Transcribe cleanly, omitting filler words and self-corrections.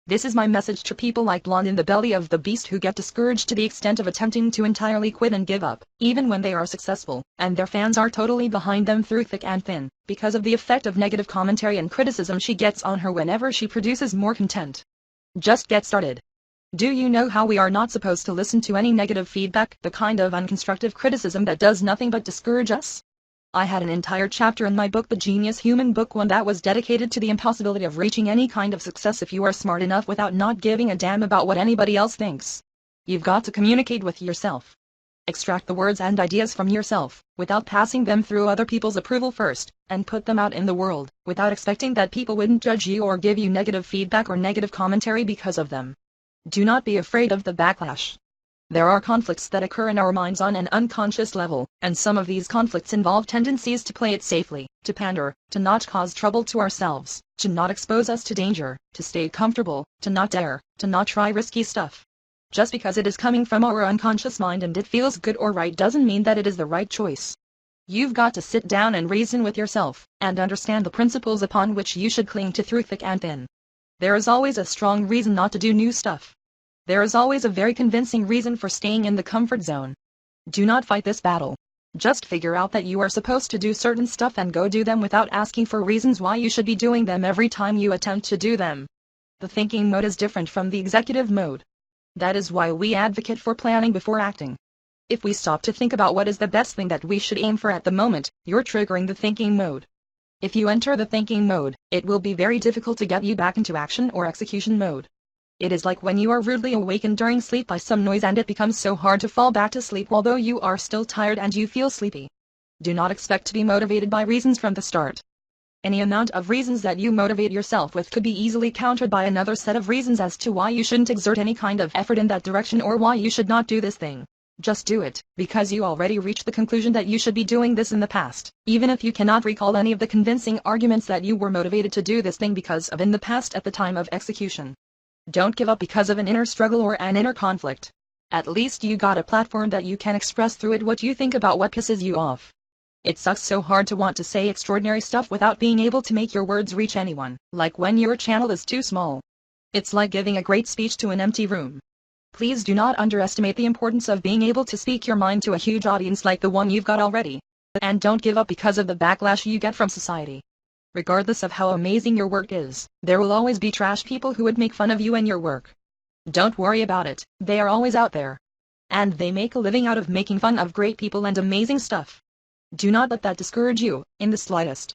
This is my message to people like Blonde in the belly of the beast who get discouraged to the extent of attempting to entirely quit and give up, even when they are successful, and their fans are totally behind them through thick and thin, because of the effect of negative commentary and criticism she gets on her whenever she produces more content. Just get started. Do you know how we are not supposed to listen to any negative feedback, the kind of unconstructive criticism that does nothing but discourage us? I had an entire chapter in my book The Genius Human, Book 1, that was dedicated to the impossibility of reaching any kind of success if you are smart enough without not giving a damn about what anybody else thinks. You've got to communicate with yourself. Extract the words and ideas from yourself, without passing them through other people's approval first, and put them out in the world, without expecting that people wouldn't judge you or give you negative feedback or negative commentary because of them. Do not be afraid of the backlash. There are conflicts that occur in our minds on an unconscious level, and some of these conflicts involve tendencies to play it safely, to pander, to not cause trouble to ourselves, to not expose us to danger, to stay comfortable, to not dare, to not try risky stuff. Just because it is coming from our unconscious mind and it feels good or right doesn't mean that it is the right choice. You've got to sit down and reason with yourself, and understand the principles upon which you should cling to through thick and thin. There is always a strong reason not to do new stuff. There is always a very convincing reason for staying in the comfort zone. Do not fight this battle. Just figure out that you are supposed to do certain stuff and go do them without asking for reasons why you should be doing them every time you attempt to do them. The thinking mode is different from the executive mode. That is why we advocate for planning before acting. If we stop to think about what is the best thing that we should aim for at the moment, you're triggering the thinking mode. If you enter the thinking mode, it will be very difficult to get you back into action or execution mode. It is like when you are rudely awakened during sleep by some noise and it becomes so hard to fall back to sleep although you are still tired and you feel sleepy. Do not expect to be motivated by reasons from the start. Any amount of reasons that you motivate yourself with could be easily countered by another set of reasons as to why you shouldn't exert any kind of effort in that direction or why you should not do this thing. Just do it, because you already reached the conclusion that you should be doing this in the past, even if you cannot recall any of the convincing arguments that you were motivated to do this thing because of in the past at the time of execution. Don't give up because of an inner struggle or an inner conflict. At least you got a platform that you can express through it what you think about what pisses you off. It sucks so hard to want to say extraordinary stuff without being able to make your words reach anyone, like when your channel is too small. It's like giving a great speech to an empty room. Please do not underestimate the importance of being able to speak your mind to a huge audience like the one you've got already. And don't give up because of the backlash you get from society. Regardless of how amazing your work is, there will always be trash people who would make fun of you and your work. Don't worry about it, they are always out there. And they make a living out of making fun of great people and amazing stuff. Do not let that discourage you, in the slightest.